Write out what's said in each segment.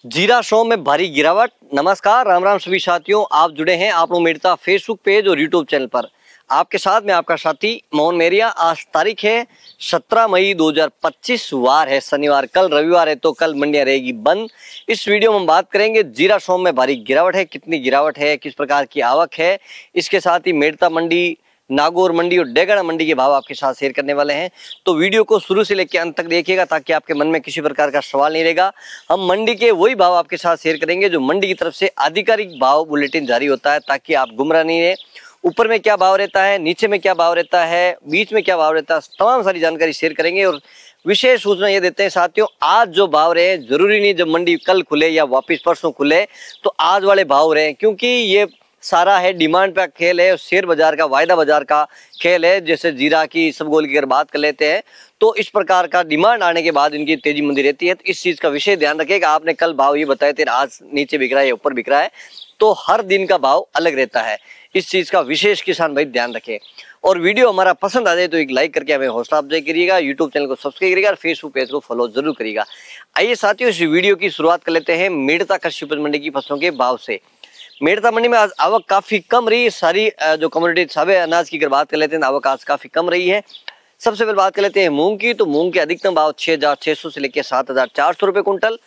जीरा शो में भारी गिरावट। नमस्कार, राम राम सभी साथियों, आप जुड़े हैं आप लोग मेरता फेसबुक पेज और यूट्यूब चैनल पर। आपके साथ में आपका साथी मोहन मेरिया। आज तारीख है 17 मई 2025, वार है शनिवार। कल रविवार है तो कल मंडियां रहेगी बंद। इस वीडियो में हम बात करेंगे जीरा शो में भारी गिरावट है, कितनी गिरावट है, किस प्रकार की आवक है। इसके साथ ही मेरता मंडी, नागौर मंडी और डेगड़ा मंडी के भाव आपके साथ शेयर करने वाले हैं। तो वीडियो को शुरू से लेकर अंत तक देखिएगा ताकि आपके मन में किसी प्रकार का सवाल नहीं रहेगा। हम मंडी के वही भाव आपके साथ शेयर करेंगे जो मंडी की तरफ से आधिकारिक भाव बुलेटिन जारी होता है, ताकि आप गुमराह नहीं रहे। ऊपर में क्या भाव रहता है, नीचे में क्या भाव रहता है, बीच में क्या भाव रहता है, तमाम सारी जानकारी शेयर करेंगे। और विशेष सूचना ये देते हैं साथियों, आज जो भाव रहे जरूरी नहीं जब मंडी कल खुले या वापिस परसों खुले तो आज वाले भाव रहे, क्योंकि ये सारा है डिमांड का खेल है, शेयर बाजार का, वायदा बाजार का खेल है। जैसे जीरा की, इसबगोल की अगर बात कर लेते हैं तो इस प्रकार का डिमांड आने के बाद इनकी तेजी मंदी रहती है। तो इस चीज का विशेष ध्यान रखिएगा। आपने कल भाव ये बताए थे आज नीचे बिक रहा है या ऊपर बिक रहा है, तो हर दिन का भाव अलग रहता है। इस चीज का विशेष किसान भाई ध्यान रखें। और वीडियो हमारा पसंद आ जाए तो एक लाइक करके हमें हौसला अफजाई करिएगा, यूट्यूब चैनल को सब्सक्राइब करिएगा और फेसबुक पेज को फॉलो जरूर करिएगा। आइए साथियों, इस वीडियो की शुरुआत कर लेते हैं मेरता कृषि उपज मंडी की फसलों के भाव से। मेरता मंडी में आज आवक काफी कम रही। सारी जो कमोडिटी सभी अनाज की अगर बात कर लेते हैं, आवक आज काफी कम रही है। सबसे पहले बात कर लेते हैं मूंग की। तो मूंग के अधिकतम भाव 6,600 से लेकर 7,400 रुपए कुंटल।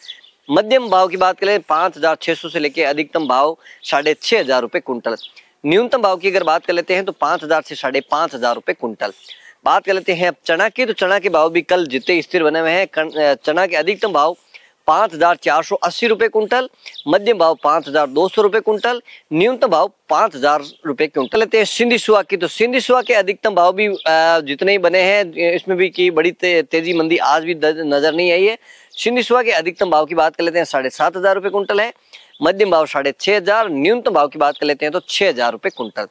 मध्यम भाव की बात करें 5,600 से लेकर अधिकतम भाव 6,500 रुपए कुंटल। न्यूनतम भाव की अगर बात कर लेते हैं तो 5,000 से 5,500 रुपए कुंटल। बात कर लेते हैं अब चना की। तो चना के भाव भी कल जितने स्थिर बने हुए हैं। चना के अधिकतम भाव 5,480 रुपए कुंटल, मध्यम भाव 5,200 रुपए कुंटल, न्यूनतम भाव 5,000 रुपए कुंटल। लेते हैं सिंधी सुहा की। तो सिंधी सुहा के अधिकतम भाव भी जितने ही बने हैं इसमें भी की बड़ी तेजी मंदी आज भी नजर नहीं आई है। सिंधी सुहा के अधिकतम भाव की बात कर लेते हैं 7,500 रुपए कुंटल है, मध्यम भाव 6,500, न्यूनतम भाव की बात कर लेते हैं तो 6,000 रुपए कुंटल।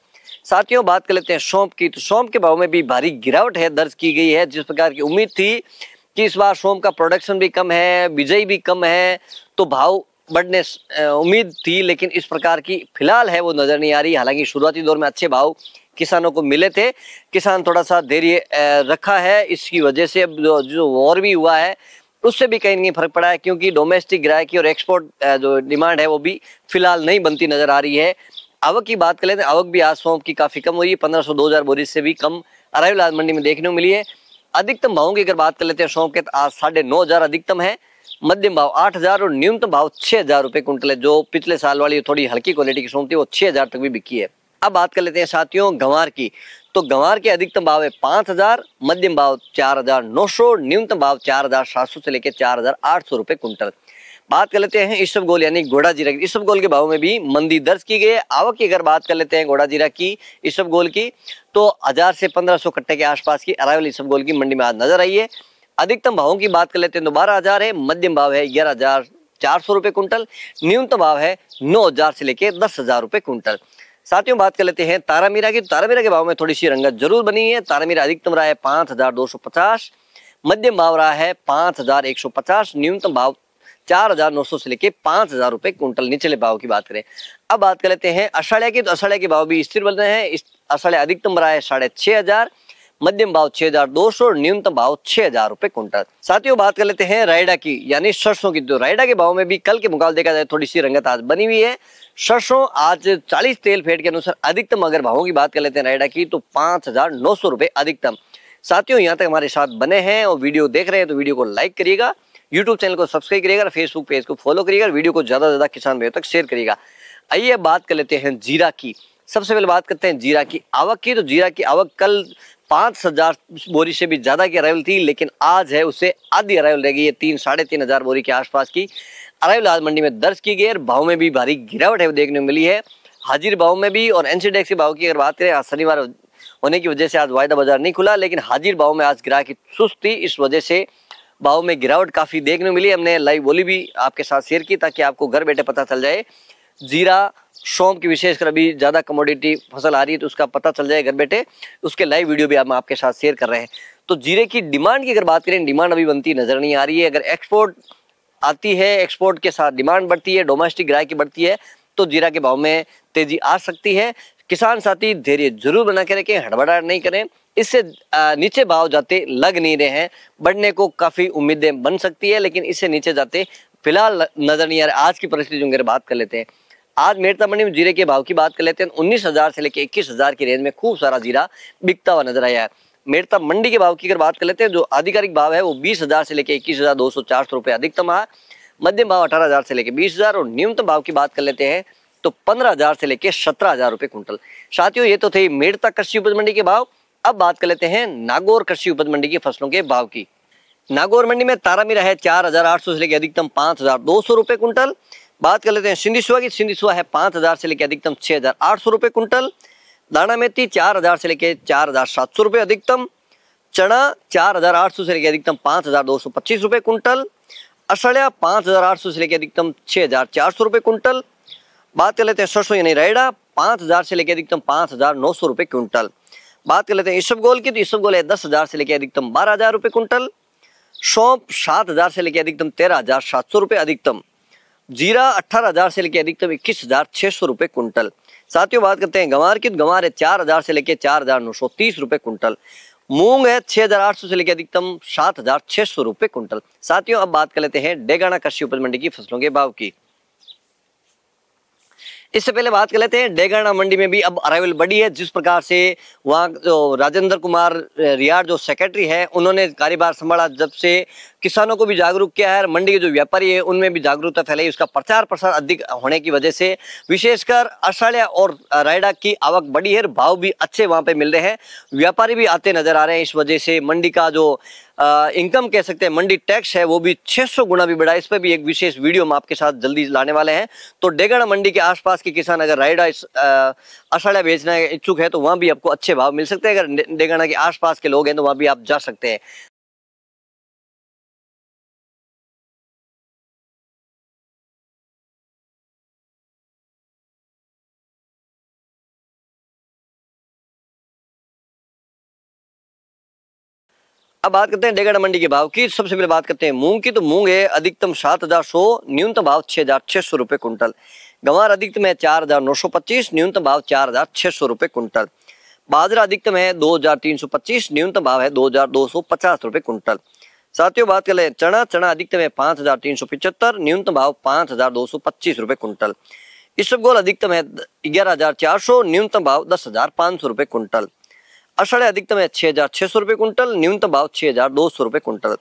साथियों बात कर लेते हैं सौंफ की। तो सौंफ के भाव में भी भारी गिरावट है दर्ज की गई है। जिस प्रकार की उम्मीद थी कि इस बार सौंफ का प्रोडक्शन भी कम है, बिजाई भी कम है, तो भाव बढ़ने उम्मीद थी, लेकिन इस प्रकार की फिलहाल है वो नजर नहीं आ रही। हालांकि शुरुआती दौर में अच्छे भाव किसानों को मिले थे, किसान थोड़ा सा धैर्य रखा है। इसकी वजह से अब जो वॉर भी हुआ है उससे भी कहीं नहीं फर्क पड़ा है, क्योंकि डोमेस्टिक ग्राहकी और एक्सपोर्ट जो डिमांड है वो भी फिलहाल नहीं बनती नजर आ रही है। आवक की बात कर लेते हैं, आवक भी आज सौंफ की काफी कम हुई है। 1,500-2,000 बोरी से भी कम अराइवल आज मंडी में देखने को मिली है। अधिकतम भावों की अगर बात कर लेते हैं सौंफ के, आज 9,500 अधिकतम है, मध्यम भाव 8,000 और न्यूनतम भाव 6,000 रुपए कुंटल है। जो पिछले साल वाली थोड़ी हल्की क्वालिटी की सौंफ थी वो 6,000 तक भी बिकी है। अब बात कर लेते हैं साथियों गंवार की। तो गंवार के अधिकतम भाव है 5,000, मध्यम भाव 4,900, न्यूनतम भाव 4,700 से लेकर 4,800 रुपए कुंटल। बात कर लेते हैं इसबगोल यानी घोड़ा जीरा। इसबगोल के भाव में भी मंदी दर्ज की गई है। आवक की अगर बात कर लेते हैं घोड़ा जीरा की, इसबगोल की, तो 1,000 से 1,500 कट्टे के आसपास की अराइवल इसबगोल की मंडी में आज नजर आई है। अधिकतम भावों की बात कर लेते हैं तो 12,000 है, मध्यम भाव है 11,400 रुपए कुंटल, न्यूनतम भाव है 9,000 से लेकर 10,000 रुपए कुंटल। साथियों बात कर लेते हैं तारामीरा की। तारामीरा के भाव में थोड़ी सी रंगत जरूर बनी है। तारामीरा अधिकतम रहा है 5,250, मध्यम भाव रहा है 5,150, न्यूनतम भाव 4,900 से लेके 5,000 रुपए कुंटल। निचले भाव की बात करें, अब बात कर लेते हैं अषाढ़िया की। तो अषाढ़िया के भाव भी स्थिर बन रहे हैं। अषाढ़िया अधिकतम रहा है 6,500, मध्यम भाव 6,200, न्यूनतम भाव 6,000 रुपए कुंटल। साथियों बात कर लेते हैं रायडा की यानी सरसों की। तो रायडा के भाव में भी कल के मुकाबले देखा जाए थोड़ी सी रंगत आज बनी हुई है। सरसों आज 40 तेल फेट के अनुसार अधिकतम अगर भावों की बात कर लेते हैं रायडा की तो 5,900 रुपए अधिकतम। साथियों यहाँ तक हमारे साथ बने हैं और वीडियो देख रहे हैं तो वीडियो को लाइक करिएगा, यूट्यूब चैनल को सब्सक्राइब करिएगा, फेसबुक पेज को फॉलो करिएगा, वीडियो को ज्यादा से ज्यादा किसान भाइयों तक शेयर करिएगा। आइए बात कर लेते हैं जीरा की। सबसे पहले बात करते हैं जीरा की आवक की। तो जीरा की आवक कल 5,000 बोरी से भी ज्यादा की अराइवल थी, लेकिन आज है उससे आधी अराइवल रह गई है। 3-3,500 बोरी के आसपास की अराइवल आज मंडी में दर्ज की गई है। भाव में भी भारी गिरावट है वो देखने को मिली है। हाजिर भाव में भी और एनसीडेक्स के भाव की अगर बात करें, आज शनिवार होने की वजह से आज वायदा बाजार नहीं खुला, लेकिन हाजिर भाव में आज ग्राहकी सुस्त थी, इस वजह से भाव में गिरावट काफी देखने को मिली। हमने लाइव बोली भी आपके साथ शेयर की ताकि आपको घर बैठे पता चल जाए। जीरा सौंफ की विशेषकर अभी ज्यादा कमोडिटी फसल आ रही है तो उसका पता चल जाए घर बैठे, उसके लाइव वीडियो भी हम आपके साथ शेयर कर रहे हैं। तो जीरे की डिमांड की अगर बात करें, डिमांड अभी बनती नजर नहीं आ रही है। अगर एक्सपोर्ट आती है, एक्सपोर्ट के साथ डिमांड बढ़ती है, डोमेस्टिक ग्राहकी बढ़ती है तो जीरा के भाव में तेजी आ सकती है। किसान साथी धैर्य जरूर बना के रखें, हड़बड़ाहट नहीं करें। इससे नीचे भाव जाते लग नहीं रहे हैं, बढ़ने को काफी उम्मीदें बन सकती है, लेकिन इससे नीचे जाते फिलहाल नजर नहीं आ रहा। आज की परिस्थितियों की बात कर लेते हैं। आज मेड़ता मंडी में जीरे के भाव की बात कर लेते हैं। 19,000 से लेकर 21,000 की रेंज में खूब सारा जीरा बिकता हुआ नजर आया है। मेड़ता मंडी के भाव की अगर बात कर लेते हैं, जो आधिकारिक भाव है वो 20,000 से लेकर 21,200-400 रुपये अधिकतम है। मध्यम भाव 18,000 से लेकर 20,000 और न्यूनतम भाव की बात कर लेते हैं तो 15,000 से लेकर 17,000 रुपये कुंटल। साथियों, ये तो थे मेड़ता कृषि उपज मंडी के भाव। अब बात कर लेते हैं नागौर कृषि उपज मंडी की फसलों के भाव की। नागौर मंडी में तारामीरा है 4,800 से लेकर अधिकतम 5,200 रुपये कुंटल। बात कर लेते हैं सिंधिसुआ की। सिंधिसुआ है 5,000 से लेकर अधिकतम 6,800 रुपये कुंटल। दाना मेथी 4,000 से लेकर 4,700 रुपये अधिकतम। चना 4,800 से लेकर अधिकतम 5,225 रुपये कुंटल। असड़िया 5,800 से लेकर अधिकतम 6,400 रुपये कुंटल। बात कर लेते हैं सरसों यानी रायडा 5,000 से लेकर अधिकतम 5,900 रुपये कुंटल। बात कर लेते हैं इसबगोल की। तो इसबगोल है 10,000 से लेकर अधिकतम 12,000 रुपये कुंटल। सौंफ 7,000 से लेकर अधिकतम 13,700 रुपये अधिकतम। जीरा 18,000 से लेकर अधिकतम 21,600 रुपये कुंटल। साथियों, बात करते हैं गंवार की। तो गंवार है 4,000 से लेकर 4,930 रुपये कुंटल। मूंग है 6,800 से लेकर अधिकतम 7,600 रुपये कुंटल। साथियों, अब बात कर लेते हैं डेगाना कृषि उपज मंडी की फसलों के भाव की। इससे पहले बात कर लेते हैं डेगाना मंडी में भी अब अराइवल बढ़ी है। जिस प्रकार से वहाँ जो राजेंद्र कुमार रियार जो सेक्रेटरी है, उन्होंने कार्यभार संभाला, जब से किसानों को भी जागरूक किया है, मंडी के जो व्यापारी है उनमें भी जागरूकता फैलाई। उसका प्रचार प्रसार अधिक होने की वजह से विशेषकर असड़िया और रायडा की आवक बढ़ी है। भाव भी अच्छे वहाँ पे मिल रहे हैं। व्यापारी भी आते नजर आ रहे हैं। इस वजह से मंडी का जो इनकम कह सकते हैं, मंडी टैक्स है, वो भी 600 गुना भी बढ़ा। इस पर भी एक विशेष वीडियो हम आपके साथ जल्दी लाने वाले हैं। तो डेगाना मंडी के आसपास के किसान अगर रायडा असड़िया बेचना इच्छुक है तो वहाँ भी आपको अच्छे भाव मिल सकते हैं। अगर डेगाना के आसपास के लोग हैं तो वहाँ भी आप जा सकते हैं। अब बात करते हैं डेगाना मंडी के भाव की। सबसे पहले बात करते हैं मूंग की। तो मूंग है अधिकतम 7,100, न्यूनतम भाव 6,600 रुपये कुंटल। गंवार अधिकतम है 4,925, न्यूनतम भाव 4,600 रुपये कुंटल। बाजरा अधिकतम है 2,325, न्यूनतम भाव है 2,250 रुपये कुंटल। साथियों, बात कर ले चना। चना अधिकतम है 5,375, न्यूनतम भाव 5,225 रुपये कुंटल। इसबगोल अधिकतम है 11,400, न्यूनतम भाव 10,500 रुपये कुंटल। असड़े अधिकतम है 6,600 रुपये कुंटल, न्यूनतम भाव 6,200 रुपये कुंटल।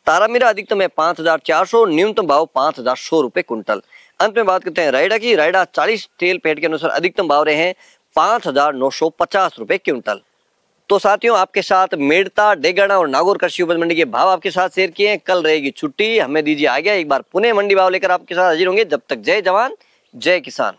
तारामीरा अधिकतम है 5,400, न्यूनतम भाव 5,100 रुपये कुंटल। अंत में बात करते हैं रायडा की। रायडा 40 तेल पेट के अनुसार अधिकतम भाव रहे हैं 5,950 रुपये क्विंटल। तो साथियों, आपके साथ मेड़ता, डेगाना और नागौर कृषि उपज मंडी के भाव आपके साथ शेयर किए हैं। कल रहेगी छुट्टी, हमें दीजिए आज्ञा। एक बार पुणे मंडी भाव लेकर आपके साथ हाजिर होंगे। जब तक जय जवान जय किसान।